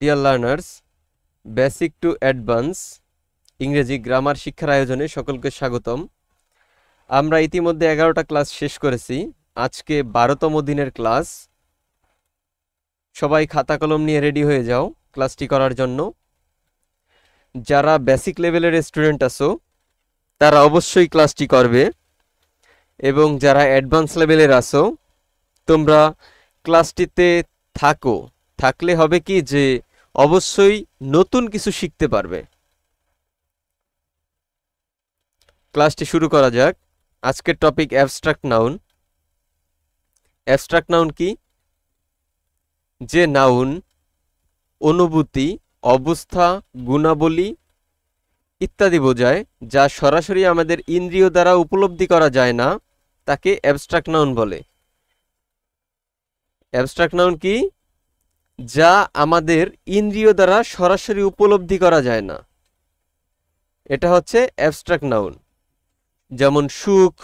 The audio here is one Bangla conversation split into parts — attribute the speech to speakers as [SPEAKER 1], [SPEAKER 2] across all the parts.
[SPEAKER 1] Dear learners, basic to advance ইংরেজি গ্রামার শিক্ষার আয়োজনে সকলকে স্বাগতম। আমরা ইতিমধ্যে 11টা ক্লাস শেষ করেছি, আজকে 12তম দিনের ক্লাস। সবাই খাতা কলম নিয়ে রেডি হয়ে যাও ক্লাসটি করার জন্য। যারা বেসিক লেভেলের স্টুডেন্ট আছো তারা অবশ্যই ক্লাসটি করবে, এবং যারা অ্যাডভান্স লেভেলের আছো তোমরা ক্লাসটিতে থাকলে হবে কি যে অবশ্যই নতুন কিছু শিখতে পারবে। ক্লাসটি শুরু করা যাক। আজকের topic abstract noun. Abstract noun কি? যে নাউন অনুভূতি, অবস্থা, গুণাবলী ইত্যাদি বোঝায়, যা সরাসরি আমাদের ইন্দ্রিয় দ্বারা উপলব্ধি করা যায় না, তাকে অ্যাবস্ট্রাক্ট নাউন বলে। অ্যাবস্ট্রাক্ট নাউন কি? যা আমাদের ইন্দ্রিয় দ্বারা সরাসরি উপলব্ধি করা যায় না, এটা হচ্ছে অ্যাবস্ট্রাক্ট নাউন। যেমন সুখ,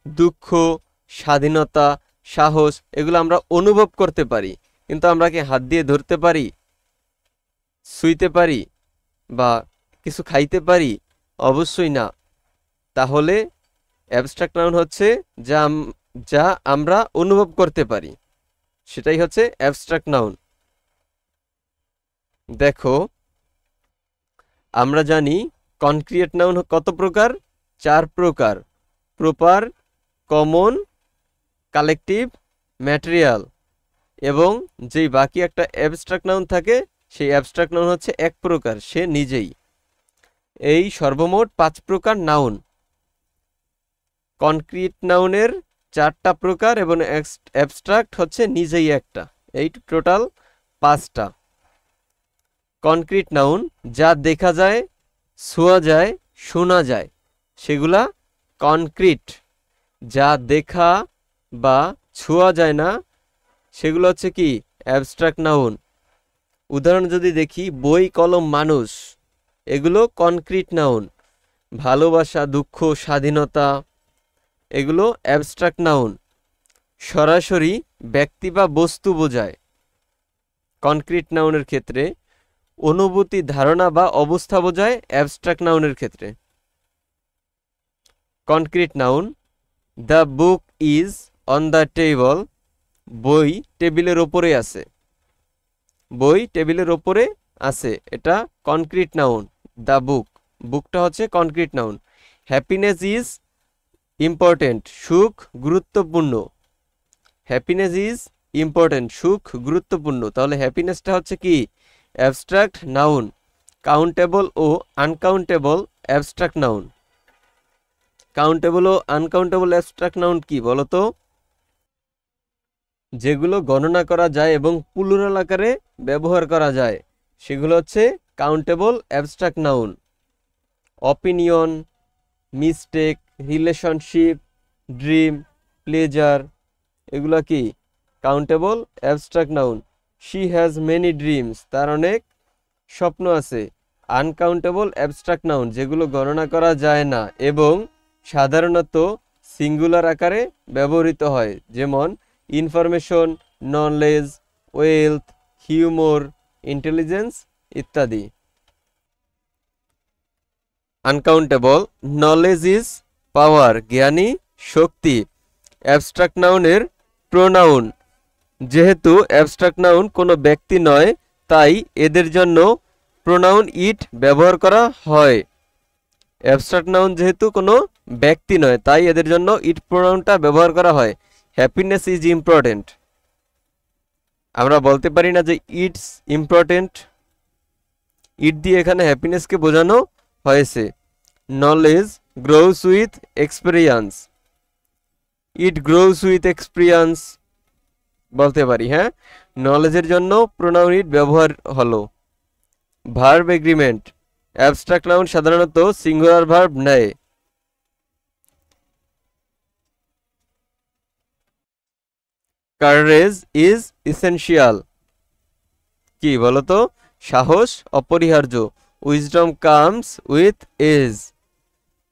[SPEAKER 1] দুঃখ, স্বাধীনতা, সাহস, এগুলো আমরা অনুভব করতে পারি, কিন্তু আমরা কি হাত দিয়ে ধরতে পারি, ছুঁইতে পারি বা কিছু খাইতে পারি? অবশ্যই না। তাহলে অ্যাবস্ট্রাক্ট নাউন হচ্ছে যা আমরা অনুভব করতে পারি, সেটাই হচ্ছে অ্যাবস্ট্রাক্ট নাউন। দেখো, আমরা জানি কনক্রিট নাউন কত প্রকার? 4 প্রকার: প্রপার, কমন, কালেকটিভ, ম্যাটেরিয়াল, এবং যেই বাকি একটা অ্যাবস্ট্রাক্ট নাউন থাকে সেই অ্যাবস্ট্রাক্ট নাউন হচ্ছে 1 প্রকার, সে নিজেই। এই সর্বমোট 5 প্রকার নাউন। কনক্রিট নাউনের 4টা প্রকার এবং অ্যাবস্ট্রাক্ট হচ্ছে নিজেই একটা। এই টোটাল 5টা। কনক্রিট নাউন যা দেখা যায়, ছোঁয়া যায়, শোনা যায়, সেগুলা কনক্রিট। যা দেখা বা ছোঁয়া যায় না সেগুলো হচ্ছে কি? Abstract noun. উদাহরণ যদি দেখি, বই, কলম, মানুষ, এগুলো কনক্রিট নাউন। ভালোবাসা, দুঃখ, স্বাধীনতা, এগুলো অ্যাবস্ট্রাক্ট নাউন। সরাসরি ব্যক্তি বা বস্তু বোঝায় কনক্রিট নাউনের ক্ষেত্রে। অনুভূতি, ধারণা বা অবস্থা বোঝায় অ্যাবস্ট্রাক্ট নাউনের ক্ষেত্রে। Concrete noun: the book is on the table. বই টেবিলের ওপরে আছে। বই টেবিলের ওপরে আছে, এটা কনক্রিট নাউন। দ্য বুক, বুকটা হচ্ছে concrete noun. Happiness is important. সুখ গুরুত্বপূর্ণ। হ্যাপিনেস ইজ ইম্পর্টেন্ট, সুখ গুরুত্বপূর্ণ। তাহলে হ্যাপিনেসটা হচ্ছে কি? Abstract noun. কাউন্টেবল ও আনকাউন্টেবল অ্যাবস্ট্রাক্ট নাউন। কাউন্টেবল ও আনকাউন্টেবল অ্যাবস্ট্রাক্ট নাউন কি বলতো? যেগুলো গণনা করা যায় এবং প্লুরাল আকারে ব্যবহার করা যায়, সেগুলো হচ্ছে countable abstract noun. Opinion, mistake, relationship, dream, pleasure, এগুলো কি? Countable abstract noun. She has many dreams, তার অনেক স্বপ্ন আছে। আনকাউন্টেবল অ্যাবস্ট্রাক্ট নাউন, যেগুলো গণনা করা যায় না এবং সাধারণত সিঙ্গুলার আকারে ব্যবহৃত হয়, যেমন information, knowledge, wealth, humour, intelligence ইত্যাদি। আনকাউন্টেবল: নলেজ ইজ পাওয়ার, জ্ঞানী শক্তি। অ্যাবস্ট্রাক্ট নাউনের প্রোনাউন: যেহেতু অ্যাবস্ট্রাক্ট নাউন কোনো ব্যক্তি নয়, তাই এদের জন্য প্রোনাউন ইট ব্যবহার করা হয়। অ্যাবস্ট্রাক্ট নাউন যেহেতু কোনো ব্যক্তি নয়, তাই এদের জন্য ইট প্রোনাউনটা ব্যবহার করা হয়। হ্যাপিনেস ইজ ইম্পর্টেন্ট, আমরা বলতে পারি না যে ইটস ইম্পর্টেন্ট। ইট দিয়ে এখানে হ্যাপিনেসকে বোঝানো হয়েছে। Knowledge gross with experience. It gross with experience বলতে পারি। হ্যাঁ, নলেজের জন্য প্রোনাউন ইট ব্যবহার হলো। ভার্ব এগ্রিমেন্ট: অ্যাবস্ট্রাক্ট নাউন সাধারণত সিঙ্গুলার ভার্ব নেয়। কারেজ ইজ ইসেনশিয়াল, কি বলতো? সাহস অপরিহার্য। উইজডম কামস উইথ এজ,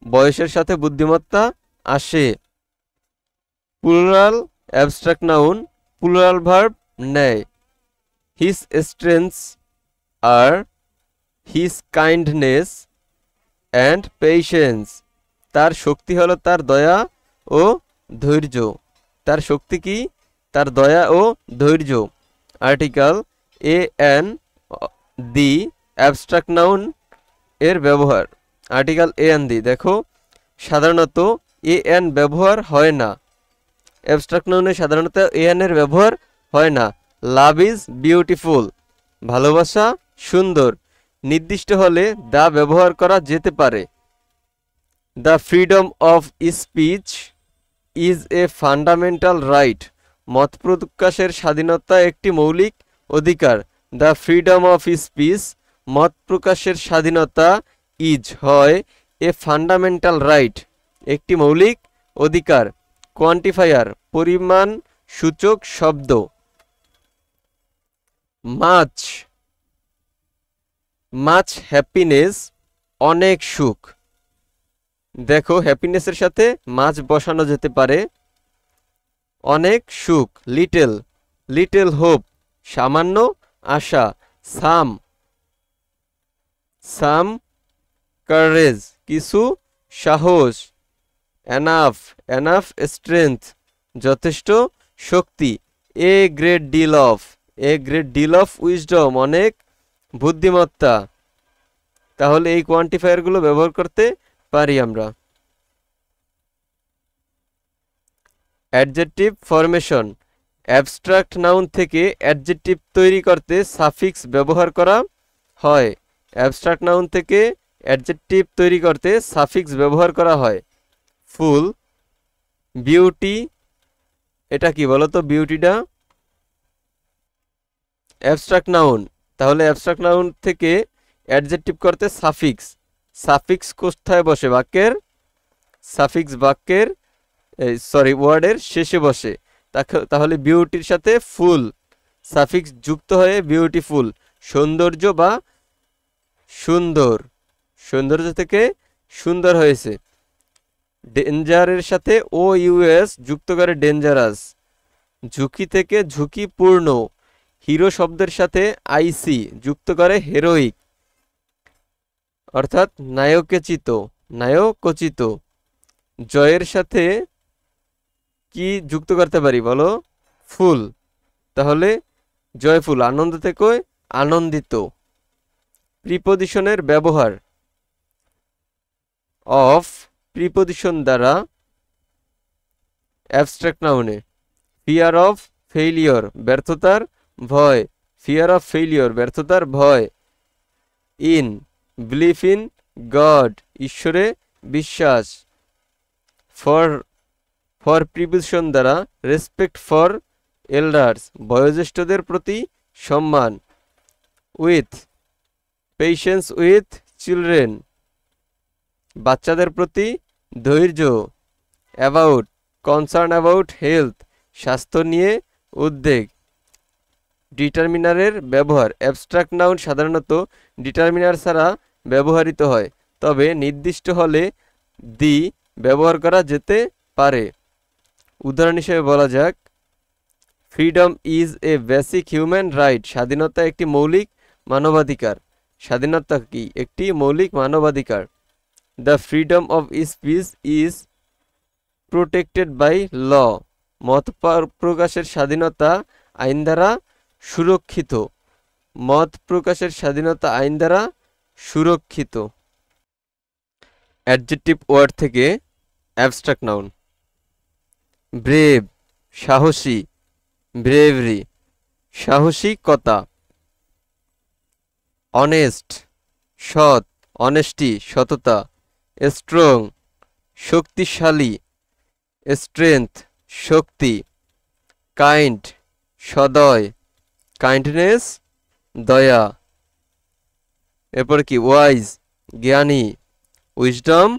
[SPEAKER 1] বয়সের সাথে বুদ্ধিমত্তা আসে। Plural abstract noun plural verb নেয়। হিজ স্ট্রেংথস আর হিজ কাইন্ডনেস অ্যান্ড পেশেন্স, তার শক্তি হলো তার দয়া ও ধৈর্য। তার শক্তি কি? তার দয়া ও ধৈর্য। Article A N the abstract noun এর ব্যবহার। আর্টিকেল এ এন দি, দেখো সাধারণত এ এন ব্যবহার হয় না। অ্যাবস্ট্রাক্ট নাউনে সাধারণত এ এন এর ব্যবহার হয় না। লাভ ইজ বিউটিফুল, ভালোবাসা সুন্দর। নির্দিষ্ট হলে দা ব্যবহার করা যেতে পারে। The freedom of speech is a fundamental right, মত প্রকাশের স্বাধীনতা একটি মৌলিক অধিকার। দ্য ফ্রিডম অফ স্পিচ, মত প্রকাশের স্বাধীনতা, ইজ হয় এ ফান্ডামেন্টাল রাইট, একটি মৌলিক অধিকার। কোয়ান্টিফায়ার, পরিমাণ সূচক শব্দ। মাচ, মাচ হ্যাপিনেস, অনেক সুখ। দেখো হ্যাপিনেসের সাথে মাছ বসানো যেতে পারে। অনেক সুখ। লিটল, লিটল হোপ, সামান্য আশা। সাম, সাম কারেজ, কিছু সাহস। এনাফ, এনাফ স্ট্রেংথ, যথেষ্ট শক্তি। A great deal of, a great deal of wisdom, অনেক বুদ্ধিমত্তা। তাহলে এই কোয়ান্টিফায়ারগুলো ব্যবহার করতে পারি আমরা। অ্যাডজেক্টিভ ফরমেশন, অ্যাবস্ট্রাক্ট নাউন থেকে অ্যাডজেক্টিভ তৈরি করতে সাফিক্স ব্যবহার করা হয়। অ্যাবস্ট্রাক্ট নাউন থেকে অ্যাডজেক্টিভ তৈরি করতে সাফিক্স ব্যবহার করা হয়। ফুল, বিউটি, এটা কি বলো তো? বিউটিটা অ্যাবস্ট্রাক্ট নাউন, তাহলে অ্যাবস্ট্রাক্ট নাউন থেকে অ্যাডজেক্টিভ করতে সাফিক্স। সাফিক্স কোথায় বসে? বাক্যের সাফিক্স বাক্যের সরি ওয়ার্ডের শেষে বসে। তাহলে বিউটির সাথে ফুল সাফিক্স যুক্ত হয়ে বিউটিফুল, সৌন্দর্য বা সুন্দর, সৌন্দর্য থেকে সুন্দর হয়েছে। ডেঞ্জারের সাথে ও ইউএস যুক্ত করে ডেঞ্জারাস, ঝুঁকি থেকে ঝুঁকিপূর্ণ। হিরো শব্দের সাথে আইসি যুক্ত করে হেরোইক, অর্থাৎ নায়কোচিত, নায়কোচিত। জয়ের সাথে কি যুক্ত করতে পারি বলো? ফুল, তাহলে জয়ফুল, আনন্দ থেকে আনন্দিত। প্রিপজিশনের ব্যবহার। অফ প্রিপজিশন দ্বারা অ্যাবস্ট্রাক্ট নাউনে। ফিয়ার অফ ফেইলিওর, ব্যর্থতার ভয়। ফিয়ার অফ ফেইলিওর, ব্যর্থতার ভয়। ইন বিলিভ ইন গড, ঈশ্বরে বিশ্বাস। ফর ফর প্রিপজিশন দ্বারা রেসপেক্ট ফর এল্ডার্স, বয়োজ্যেষ্ঠদের প্রতি সম্মান। উইথ পেশেন্স উইথ চিলড্রেন, বাচ্চাদের প্রতি ধৈর্য। অ্যাবাউট কনসার্ন অ্যাবাউট হেলথ, স্বাস্থ্য নিয়ে উদ্বেগ। ডিটারমিনারের ব্যবহার। অ্যাবস্ট্রাক্ট নাউন সাধারণত ডিটারমিনার ছাড়া ব্যবহৃত হয়, তবে নির্দিষ্ট হলে দি ব্যবহার করা যেতে পারে। উদাহরণ হিসেবে বলা যাক, freedom is a basic human right, স্বাধীনতা একটি মৌলিক মানবাধিকার। স্বাধীনতা কি? একটি মৌলিক মানবাধিকার। The freedom of speech is protected by law, মত প্রকাশের স্বাধীনতা আইন দ্বারা সুরক্ষিত। মত প্রকাশের স্বাধীনতা আইন দ্বারা সুরক্ষিত। অ্যাডজেক্টিভ ওয়ার্ড থেকে অ্যাবস্ট্রাক্ট নাউন। ব্রেভ সাহসী, ব্রেভরি সাহসিকতা। অনেস্ট সৎ, অনেস্টি সততা। স্ট্রং শক্তিশালী, স্ট্রেংথ শক্তি। কাইন্ড সদয়, কাইন্ডনেস দয়া। এরপর কি? ওয়াইজ জ্ঞানী, উইজডম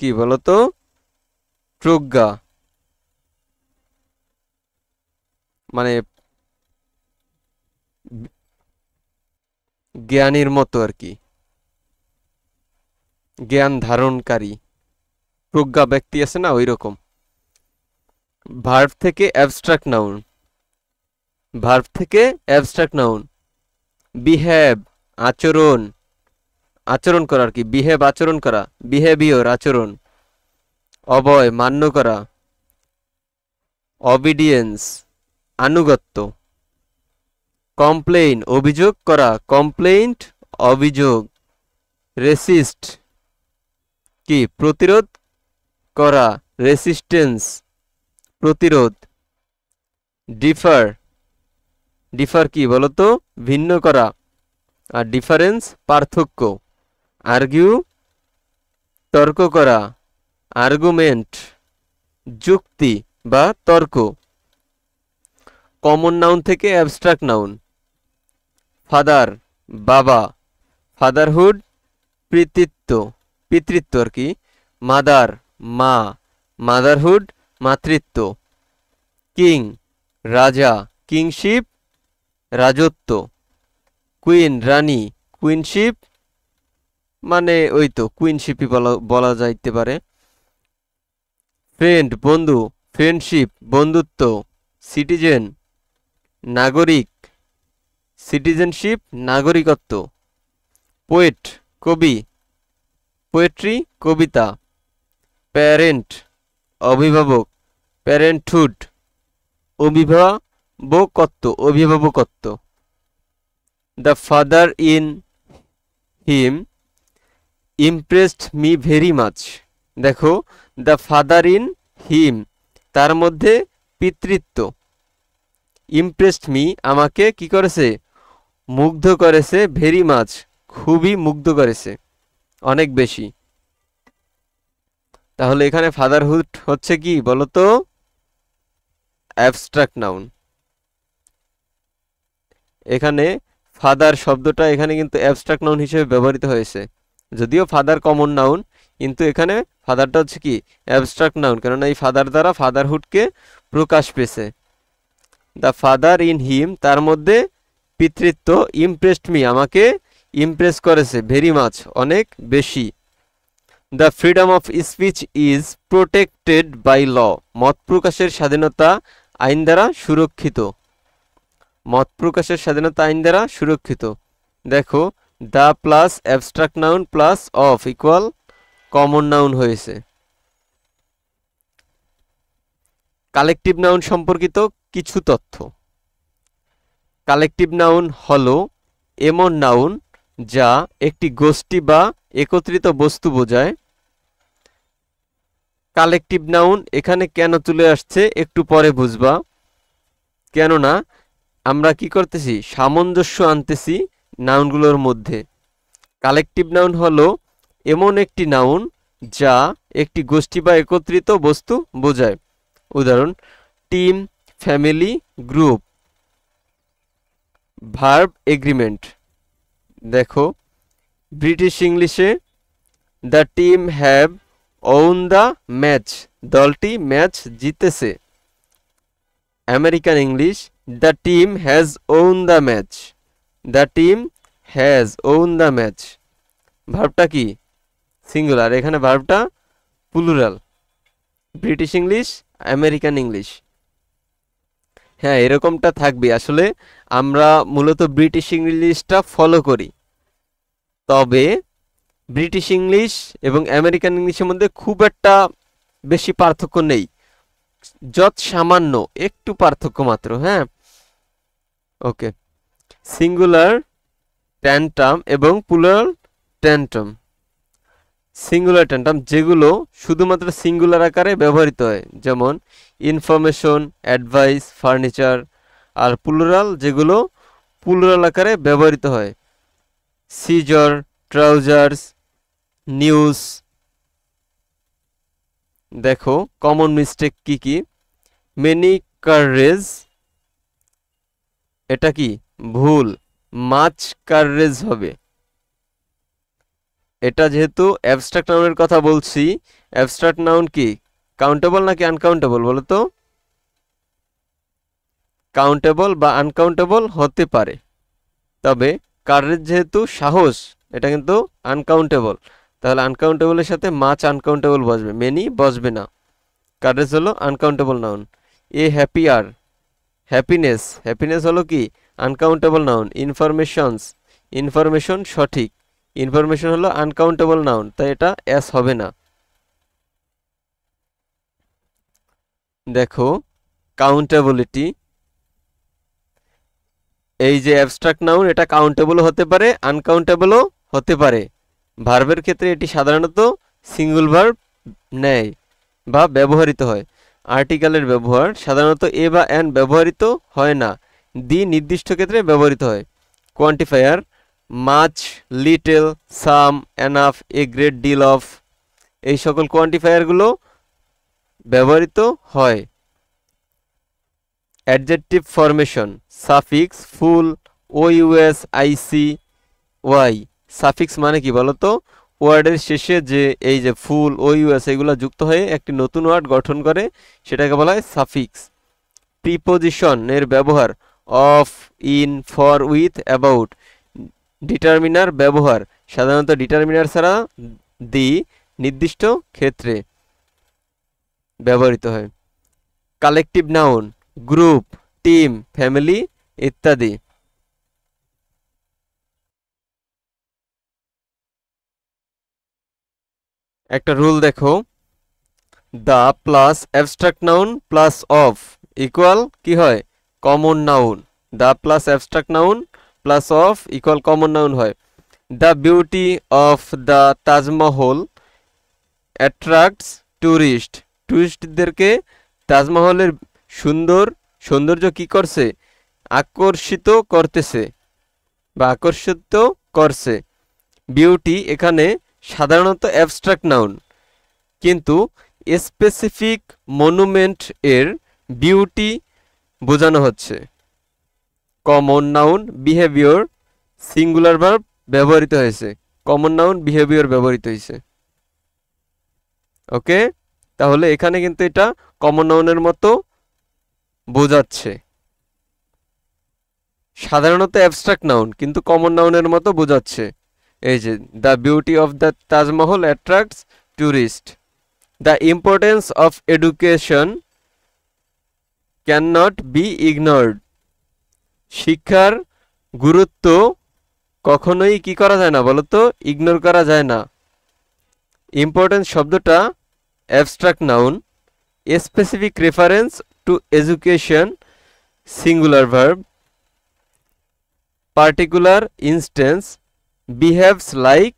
[SPEAKER 1] কি বলতো? প্রজ্ঞা, মানে জ্ঞানীর মতো আর কি, জ্ঞান ধারণকারী, প্রজ্ঞা ব্যক্তি আছে না, ওই রকম। ভার্ব থেকে অ্যাবস্ট্রাক্ট নাউন। ভার্ব থেকে অ্যাবস্ট্রাক্ট নাউন। বিহেভ আচরণ, আচরণ করা আর কি, বিহেভ আচরণ করা, বিহেভিয়র আচরণ। অভয় মান্য করা, অবিডিয়েন্স আনুগত্য। কমপ্লেইন অভিযোগ করা, কমপ্লেইন্ট অভিযোগ। রেসিস্ট কি প্রতিরোধ করা, রেসিস্টেন্স প্রতিরোধ। ডিফার, ডিফার কি বলতো ভিন্ন করা, আর ডিফারেন্স পার্থক্য। আর্গিউ তর্ক করা, আর্গুমেন্ট যুক্তি বা তর্ক। কমন নাউন থেকে অ্যাবস্ট্রাক্ট নাউন। ফাদার বাবা, ফাদারহুড পিতৃত্ব, পিতৃত্ব আর কি। মাদার মা, মাদারহুড মাতৃত্ব। কিং রাজা, কিংশিপ রাজত্ব। কুইন রানী, কুইনশিপ মানে ওই তো কুইনশিপই বলা যাইতে পারে। ফ্রেন্ড বন্ধু, ফ্রেন্ডশিপ বন্ধুত্ব। সিটিজেন নাগরিক, সিটিজেনশিপ নাগরিকত্ব। পোয়েট কবি, পোয়েট্রি কবিতা। প্যারেন্ট অভিভাবক, প্যারেন্টহুড অভিভাবকত্ব, অভিভাবকত্ব। The father in him impressed me very much. দেখো দ্য ফাদার ইন হিম তার মধ্যে পিতৃত্ব। ইমপ্রেসড মি আমাকে কি করেছে, মুগ্ধ করেছে। ভেরি মাচ খুবই মুগ্ধ করেছে, অনেক বেশি। তাহলে এখানে ফাদারহুড হচ্ছে কি বলতো অ্যাবস্ট্রাক্ট নাউন। এখানে ফাদার শব্দটা এখানে কিন্তু অ্যাবস্ট্রাক্ট নাউন হিসেবে ব্যবহৃত হয়েছে। যদিও ফাদার কমন নাউন, কিন্তু এখানে ফাদারটা হচ্ছে কি অ্যাবস্ট্রাক্ট নাউন, কেননা এই ফাদার দ্বারা ফাদারহুডকে প্রকাশ পেয়েছে। দ্য ফাদার ইন হিম তার মধ্যে পিতৃত্ব। ইমপ্রেসড মি আমাকে ইমপ্রেস করেছে। ভেরি মাচ অনেক বেশি। The freedom of speech is protected by law মত প্রকাশের স্বাধীনতা আইন দ্বারা সুরক্ষিত। মত প্রকাশের স্বাধীনতা আইন দ্বারা সুরক্ষিত। দেখো the plus abstract noun plus of equal common noun হয়েছে। কালেকটিভ নাউন সম্পর্কিত কিছু তথ্য। কালেকটিভ নাউন হলো এমন নাউন যা একটি গোষ্ঠী বা একত্রিত বস্তু বোঝায়। কালেকটিভ নাউন এখানে কেন চলে আসছে একটু পরে বুঝবা, কেননা আমরা কি করতেছি সামঞ্জস্য আনতেছি নাউনগুলোর মধ্যে। কালেকটিভ নাউন হলো এমন একটি নাউন যা একটি গোষ্ঠী বা একত্রিত বস্তু বোঝায়। উদাহরণ team, family, group. Verb agreement. দেখো ব্রিটিশ ইংলিশে the team have won the match দলটি ম্যাচ জিতেছে। American English the team has won the match, the team has won the match. ভার্বটা কি সিঙ্গুলার, এখানে ভার্বটা plural. British English, American English. হ্যাঁ এরকমটা থাকবে। আসলে আমরা মূলত ব্রিটিশ ইংলিশটা ফলো করি, তবে ব্রিটিশ ইংলিশ এবং আমেরিকান ইংলিশের মধ্যে খুব একটা বেশি পার্থক্য নেই, যত সামান্য একটু পার্থক্য মাত্র। হ্যাঁ ওকে। সিঙ্গুলার ট্যান্টাম এবং প্লুরাল ট্যান্টাম। সিঙ্গুলার ট্যান্টাম যেগুলো শুধুমাত্র সিঙ্গুলার আকারে ব্যবহৃত হয়, যেমন ইনফরমেশন, অ্যাডভাইস, ফার্নিচার। আর প্লুরাল যেগুলো প্লুরাল আকারে ব্যবহৃত হয়, সিজর, ট্রাউজার্স, নিউজ। দেখো কমন মিস্টেক কি কি। মেনি কারেজ, এটা কি ভুল, মাচ কারেজ হবে। এটা যেহেতু অ্যাবস্ট্রাক্ট নাউনের কথা বলছি, অ্যাবস্ট্রাক্ট নাউন কি কাউন্টেবল নাকি আনকাউন্টেবল বলো তো? কাউন্টেবল বা আনকাউন্টেবল হতে পারে, তবে কারেজ যেহেতু সাহস, এটা কিন্তু আনকাউন্টেবল। তাহলে আনকাউন্টেবলের সাথে মাচ আনকাউন্টেবল বসবে, মেনি বসবে না। কারেজ হলো আনকাউন্টেবল নাউন। এ হ্যাপি আর, হ্যাপিনেস, হ্যাপিনেস হলো কি আনকাউন্টেবল নাউন ইনফরমেশনস, ইনফরমেশন সঠিক, ইনফরমেশন হলো আনকাউন্টেবল নাউন, তাই এটা এস হবে না। দেখো কাউন্টেবিলিটি, এই যে অ্যাবস্ট্রাক্ট নাউন এটা কাউন্টেবলও হতে পারে আনকাউন্টেবলও হতে পারে। ভার্বের ক্ষেত্রে এটি সাধারণত সিঙ্গুল ভার্ব নেয় বা ব্যবহৃত হয়। আর্টিকেলের ব্যবহার সাধারণত এ বা অ্যান ব্যবহৃত হয় না, দি নির্দিষ্ট ক্ষেত্রে ব্যবহৃত হয়। Quantifier much, little, some, enough, a great deal of, এই সকল কোয়ান্টিফায়ারগুলো ব্যবহৃত হয়। Adjective formation suffix ful, O US, IC, Y. Suffix মানে কি বলতো? ওয়ার্ডের শেষে যে এই যে ফুল, ও ইউএস এগুলো যুক্ত হয়ে একটি নতুন ওয়ার্ড গঠন করে, সেটাকে বলা হয় সাফিক্স। প্রিপোজিশন এর ব্যবহার of, in, for, with, about. Determiner ব্যবহার সাধারণত ডিটারমিনার ছাড়া দি নির্দিষ্ট ক্ষেত্রে ব্যবহৃত হয়। Collective noun group, team, family ইত্যাদি। একটা রুল দেখো, the plus abstract noun plus of equal কি হয়? Common noun. The plus abstract noun plus of equal common noun হয়। The beauty of the Taj Mahal attracts tourist, ট্যুরিস্টদেরকে তাজমহলের সৌন্দর্য কি করছে? আকর্ষিত করতেছে বা আকর্ষিত করছে। বিউটি এখানে সাধারণত অ্যাবস্ট্রাক্ট নাউন, কিন্তু স্পেসিফিক মনুমেন্ট এর বিউটি বোঝানো হচ্ছে। Common noun behaviour singular verb ব্যবহৃত হয়েছে, কমন নাউন বিহেভিয়র ব্যবহৃত হয়েছে। ওকে, তাহলে এখানে কিন্তু এটা কমন নাউনের মতো বোঝাচ্ছে। সাধারণত অ্যাবস্ট্রাক্ট নাউন কিন্তু কমন নাউনের মতো বোঝাচ্ছে। এই যে the beauty of the Taj Mahal attracts tourist. The importance of education can not be ignored, শিক্ষার গুরুত্ব কখনোই কি করা যায় না বলতো? ইগনোর করা যায় না। ইম্পর্টেন্স শব্দটা abstract noun, specific reference to education singular verb, particular instance behaves like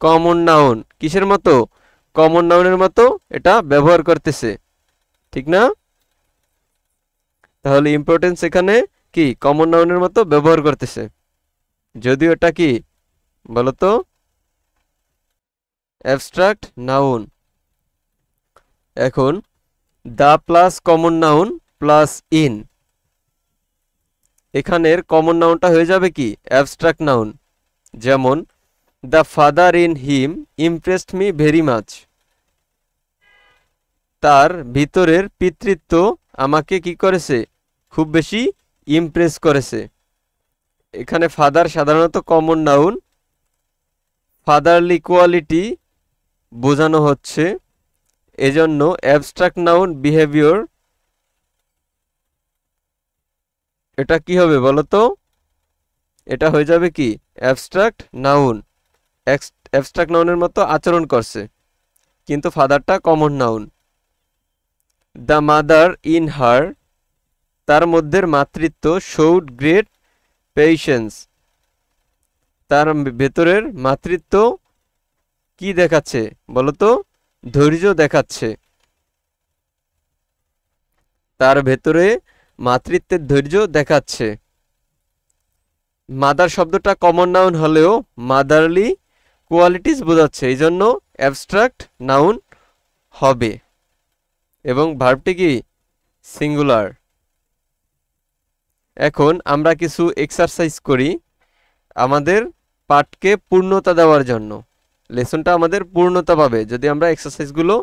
[SPEAKER 1] common noun, কিসের মতো? কমন নাউনের মতো এটা ব্যবহার করতেছে, ঠিক না? তাহলে ইম্পর্টেন্স এখানে কি কমন নাউনের মতো ব্যবহার করতেছে, যদিও এটা কি বলতো? Abstract noun. এখন the plus common noun plus in, এখানের কমন নাউনটা হয়ে যাবে কি অ্যাবস্ট্রাক্ট নাউন। যেমন the father in him impressed me very much, তার ভিতরের পিতৃত্ব আমাকে কি করেছে? খুব বেশি ইমপ্রেস করেছে। এখানে ফাদার সাধারণত কমন নাউন, ফাদারলি কোয়ালিটি বোঝানো হচ্ছে, এজন্য অ্যাবস্ট্রাক্ট নাউন বিহেভিয়র এটা কি হবে বলতো? এটা হয়ে যাবে কি অ্যাবস্ট্রাক্ট নাউন, অ্যাবস্ট্রাক্ট নাউনের মতো আচরণ করছে, কিন্তু ফাদারটা common noun. The mother in her, তার মধ্যে মাতৃত্ব শোড গ্রেট পেশেন্স, তার ভেতরের মাতৃত্ব কি দেখাচ্ছে বলতো? ধৈর্য দেখাচ্ছে। তার ভেতরে মাতৃত্বের ধৈর্য দেখাচ্ছে। মাদার শব্দটা কমন নাউন হলেও মাদারলি কোয়ালিটিস বোঝাচ্ছে, এই জন্য অ্যাবস্ট্রাক্ট নাউন হবে এবং ভার্বটি কি সিঙ্গুলার। এখন আমরা কিছু এক্সারসাইজ করি আমাদের পাঠকে পূর্ণতা দেওয়ার জন্য। লেসনটা আমাদের পূর্ণতা পাবে যদি আমরা এক্সারসাইজগুলো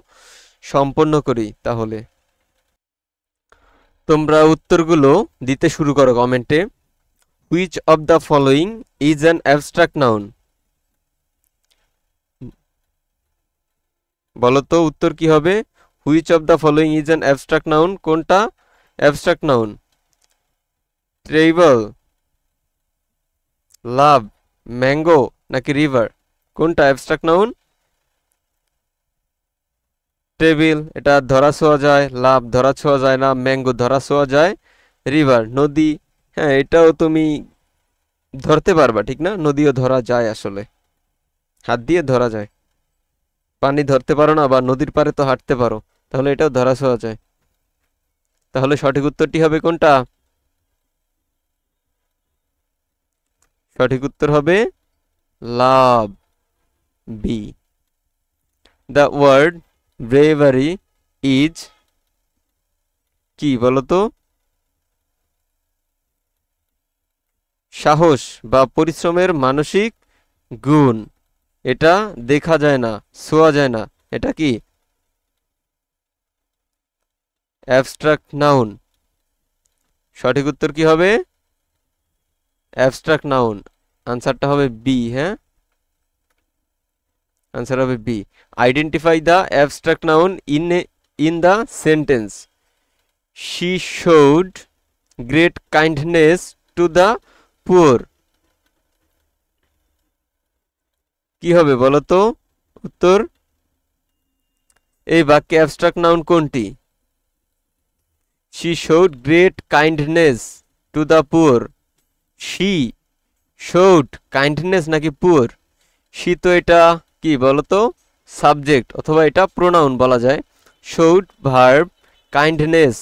[SPEAKER 1] সম্পন্ন করি। তাহলে তোমরা উত্তরগুলো দিতে শুরু করো কমেন্টে। Which of the following is an abstract noun, বলো তো উত্তর কি হবে? Which of the following is an abstract noun, কোনটা অ্যাবস্ট্রাক্ট নাউন? ট্রেবল, লাভ, ম্যাঙ্গো নাকি রিভার? কোনটা অ্যাবস্ট্রাক্ট নাউন? টেবিল, এটা ধরা ছোঁয়া যায়। লাভ ধরা ছোঁয়া যায় না। ম্যাঙ্গো ধরা ছোঁয়া যায়। রিভার, নদী। হ্যাঁ, এটাও তুমি ধরতে পারবা, ঠিক না? নদীও ধরা যায়, আসলে হাত দিয়ে ধরা যায়। পানি ধরতে পারো না, বা নদীর পাড়ে তো হাঁটতে পারো, তাহলে এটাও ধরা ছোঁয়া যায়। তাহলে সঠিক উত্তরটি হবে কোনটা? সঠিক উত্তর হবে love, B. The word bravery is কি বলতো? সাহস বা পরিশ্রমের মানসিক গুণ। এটা দেখা যায় না, ছোঁয়া যায় না। এটা কি? Abstract noun. সঠিক উত্তর কি হবে? Abstract noun. আনসারটা হবে বি। হ্যাঁ, আনসার হবে B. Identify the abstract noun in the sentence. She showed great kindness to the poor. কি হবে বলো তো উত্তর? এই বাক্যে অ্যাবস্ট্রাক্ট নাউন কোনটি? She showed great kindness to the poor. She showed kindness নাকি পুয়ার? শি তো এটা কি বলতো? সাবজেক্ট, অথবা এটা প্রোনাউন বলা যায়। শোড ভার্ব, কাইন্ডনেস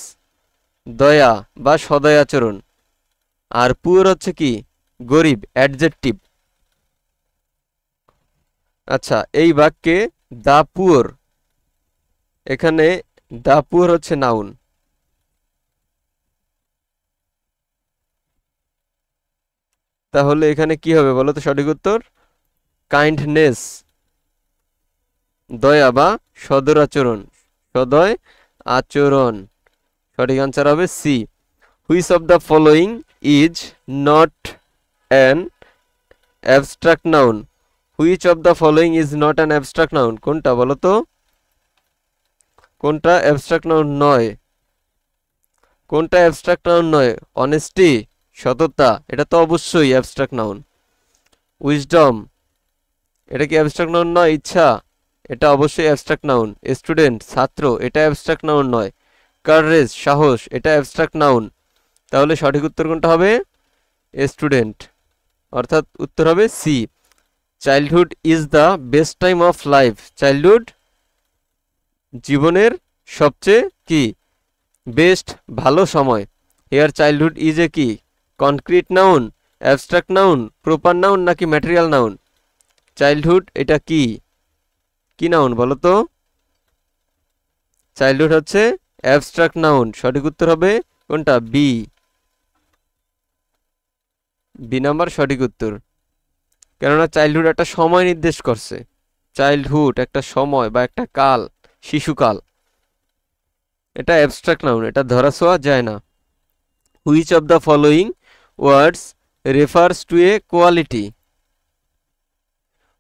[SPEAKER 1] দয়া বা সদয়াচরণ, আর পুয়ার হচ্ছে কি? গরিব, অ্যাডজেক্টিভ। আচ্ছা, এই বাক্যে দা পুয়ার, এখানে দা পুয়ার হচ্ছে নাউন। তাহলে এখানে কি হবে বলো তো সঠিক উত্তর? কাইন্ডনেস, দয়া বা সদর আচরণ, সদয় আচরণ। সঠিক আনসার হবে C. Which of the following is not an abstract noun? Which of the following is not an abstract noun? কোনটা বলো তো? কোনটা অ্যাবস্ট্রাক্ট নাউন নয়? কোনটা অ্যাবস্ট্রাক্ট নাউন নয়? অনেস্টি, সততা, এটা তো অবশ্যই অ্যাবস্ট্রাক্ট নাউন। উইজডম, এটা কি অ্যাবস্ট্রাক্ট নাউন নয়? ইচ্ছা, এটা অবশ্যই অ্যাবস্ট্রাক্ট নাউন। স্টুডেন্ট, ছাত্র, এটা অ্যাবস্ট্রাক্ট নাউন নয়। কারেজ, সাহস, এটা অ্যাবস্ট্রাক্ট নাউন। তাহলে সঠিক উত্তর কোনটা হবে? স্টুডেন্ট, অর্থাৎ উত্তর হবে C. Childhood is the best time of life. Childhood জীবনের সবচেয়ে কি? বেস্ট, ভালো সময়। হেয়ার চাইল্ডহুড ইজ এ কি? Concrete noun, abstract noun, proper noun নাকি ম্যাটেরিয়াল নাউন? চাইল্ডহুড এটা কি? কি নাউন বলো তো? চাইল্ডহুড হচ্ছে অ্যাবস্ট্রাক্ট নাউন। সঠিক উত্তর হবে কোনটা? বি। বি নাম্বার সঠিক উত্তর। কেননা চাইল্ডহুড একটা সময় নির্দেশ করছে। চাইল্ডহুড একটা সময় বা একটা কাল, শিশুকাল। এটা অ্যাবস্ট্রাক্ট নাউন, এটা ধরা ছোঁয়া যায় না। Which of the following words refers to A quality?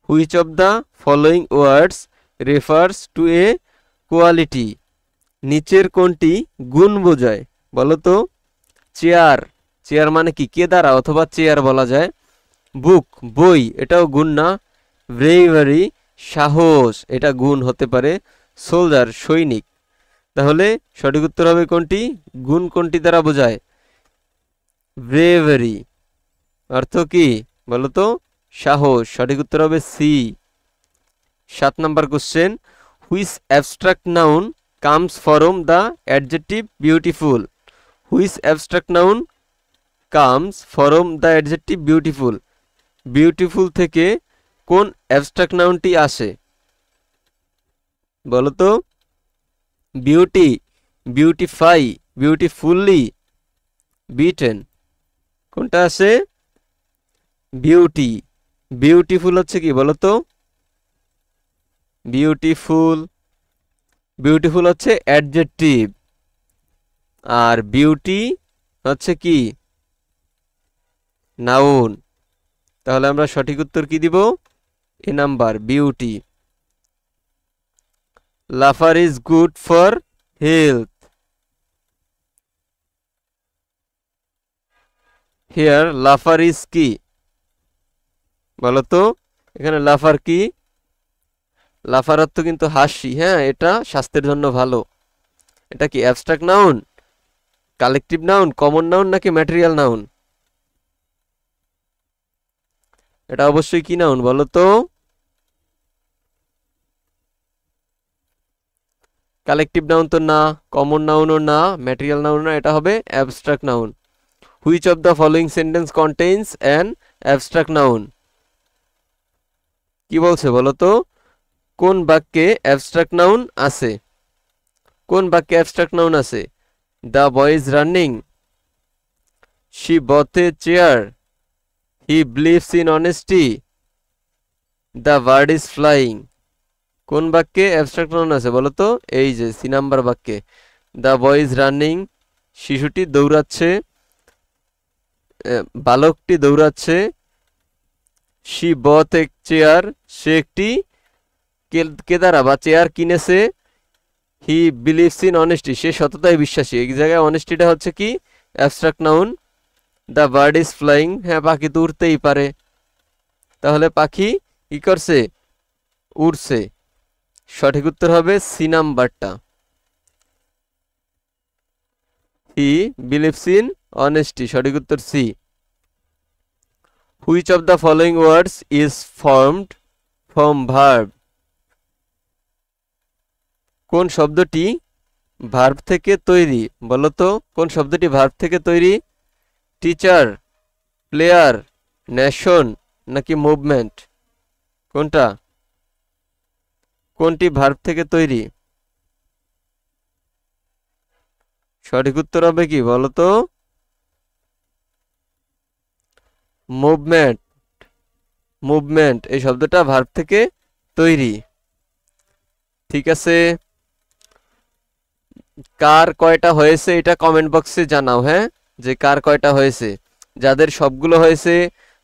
[SPEAKER 1] Which of the following words refers to A quality? নিচের কোনটি গুণ বোঝায় বলো তো? চেয়ার, চেয়ার মানে কি? কেদারা অথবা চেয়ার বলা যায়। বুক, বই, এটাও গুণ না। ব্রেভারি, সাহস, এটা গুণ হতে পারে। সোলজার, সৈনিক। তাহলে সঠিক উত্তর হবে কোনটি? গুণ কোনটি দ্বারা বোঝায়? ব্রেভারি অর্থ কি বলতো? সাহস। সঠিক উত্তর হবে C. 7 number question. Which abstract noun comes from the adjective beautiful? Which abstract noun comes from the adjective beautiful? Beautiful থেকে কোন অ্যাবস্ট্রাক্ট নাউনটি আসে বলতো? বিউটি, বিউটিফাই, বিউটিফুল্লি, বিটেন, কোনটা আসে? বিউটি। বিউটিফুল হচ্ছে কি বলতো? বিউটিফুল, বিউটিফুল হচ্ছে অ্যাডজেক্টিভ, আর বিউটি হচ্ছে কি? নাউন। তাহলে আমরা সঠিক উত্তর কি দিব? A number, beauty. Laughter is good for health. Here laughter is কি? বলো তো এখানে লাফার কি? লাফার অর্থ কিন্তু হাসি। হ্যাঁ, এটা স্বাস্থ্যের জন্য ভালো। এটা কি abstract noun, collective noun, common noun নাকি ম্যাটেরিয়াল নাউন? এটা অবশ্যই কি নাউন বলো তো? কালেকটিভ নাউন তো না, কমন নাউনও না, ম্যাটেরিয়াল নাউন না, এটা হবে abstract noun. Which of the following sentence contains an abstract noun? কি বলছে বলো তো? কোন বাক্যে অ্যাবস্ট্রাক্ট নাউন আছে? কোন বাক্যে অ্যাবস্ট্রাক্ট নাউন আছে? The boy is running, she both a chair, he believes in honesty, the bird is flying. কোন বাক্যে অ্যাবস্ট্রাক্ট নাউন আছে বলো তো? এই যে সি নাম্বার বাক্যে। দ্য বয় ইজ রানিং, শিশুটি দৌড়াচ্ছে, বালকটি দৌড়াচ্ছে। শি বথ এ চেয়ার, সে একটি কেদারা বা চেয়ার কিনেছে। হি বিলিভস ইন অনেস্টি, সে সততায় বিশ্বাসী। এই জায়গায় অনেস্টিটা হচ্ছে কি abstract noun. The bird is flying, হ্যাঁ পাখি তো উড়তেই পারে, তাহলে পাখি কি করছে? উড়ছে। সঠিক উত্তর হবে সি নাম্বারটা, হি বিলিভস ইন অনেস্টি। সঠিক উত্তর C. Which of the following words is formed from verb? কোন শব্দটি ভার্ব থেকে তৈরি বলো তো? কোন শব্দটি ভার্ব থেকে তৈরি? টিচার, প্লেয়ার, নেশন নাকি মুভমেন্ট? কোনটা? কোনটি ভার্ব থেকে তৈরি? সঠিক উত্তর হবে কি বলো তো? মুভমেন্ট। মুভমেন্ট এই শব্দটা ভার্ব থেকে তৈরি। ঠিক আছে, কার কয়টা হয়েছে এটা কমেন্ট বক্সে জানাও। হ্যাঁ, যে কার কয়টা হয়েছে। যাদের সবগুলো হয়েছে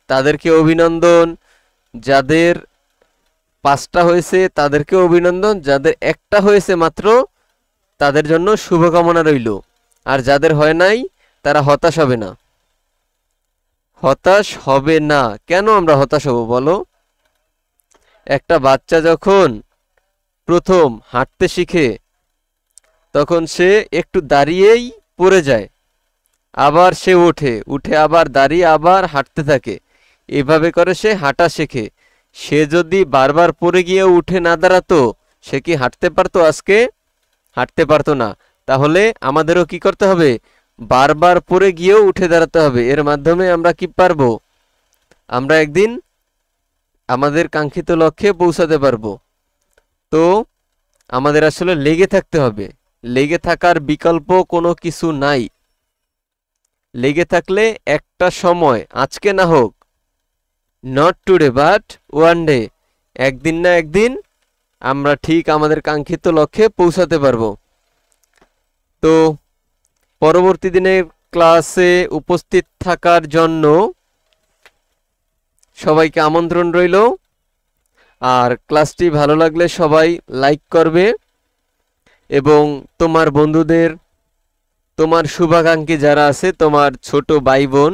[SPEAKER 1] তাদেরকে অভিনন্দন, যাদের 5টা হয়েছে তাদেরকে অভিনন্দন, যাদের একটা হয়েছে মাত্র তাদের জন্য শুভকামনা রইল। আর যাদের হয় নাই তারা হতাশ হবে না। হতাশ হবে না কেন আমরা হতাশ হব বলো? একটা বাচ্চা যখন প্রথম হাঁটতে শিখে তখন সে একটু দাঁড়িয়েই পড়ে যায়, আবার সে উঠে আবার দাঁড়িয়ে আবার হাঁটতে থাকে। এভাবে করে সে হাঁটা শেখে। সে যদি বারবার পড়ে গিয়ে উঠে না দাঁড়াতো, সে কি হাঁটতে পারতো আজকে? হাঁটতে পারতো না। তাহলে আমাদেরও কি করতে হবে? বারবার পড়ে গিয়েও উঠে দাঁড়াতে হবে। এর মাধ্যমে আমরা কি পারবো? আমরা একদিন আমাদের কাঙ্ক্ষিত লক্ষ্যে পৌঁছাতে পারবো। তো আমাদের আসলে লেগে থাকতে হবে। লেগে থাকার বিকল্প কোনো কিছু নাই। লেগে থাকলে একটা সময়, আজকে না হোক, not today but one day, একদিন না একদিন আমরা ঠিক আমাদের কাঙ্ক্ষিত লক্ষ্যে পৌঁছাতে পারবো। তো পরবর্তী দিনের ক্লাসে উপস্থিত থাকার জন্য সবাইকে আমন্ত্রণ রইল। আর ক্লাসটি ভালো লাগলে সবাই লাইক করবে এবং তোমার বন্ধুদের, তোমার শুভাকাঙ্ক্ষী যারা আছে, তোমার ছোট ভাই বোন,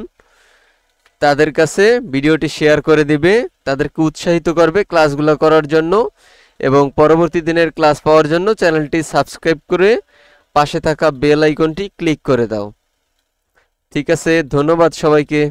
[SPEAKER 1] তাদের কাছে ভিডিওটি শেয়ার করে দিবে, তাদেরকে উৎসাহিত করবে ক্লাসগুলো করার জন্য। এবং পরবর্তী দিনের ক্লাস পাওয়ার জন্য চ্যানেলটি সাবস্ক্রাইব করে পাশে থাকা বেল আইকনটি ক্লিক করে দাও। ঠিক আছে, ধন্যবাদ সবাইকে।